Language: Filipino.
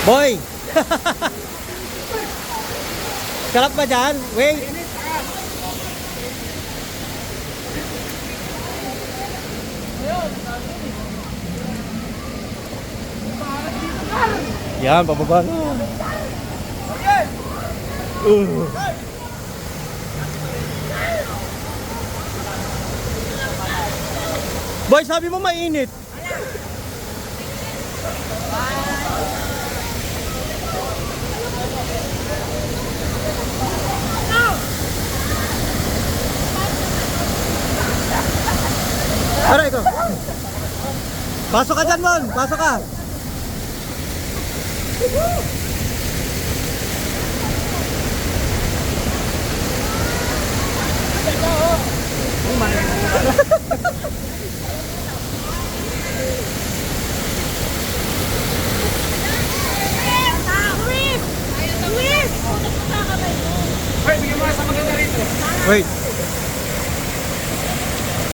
Boy! Sarap ba dyan? Wait! Yan, pababa na. Boy, sabi mo mainit. Aray ko. Pasok ka dyan, Mon. Pasok ka. Wait.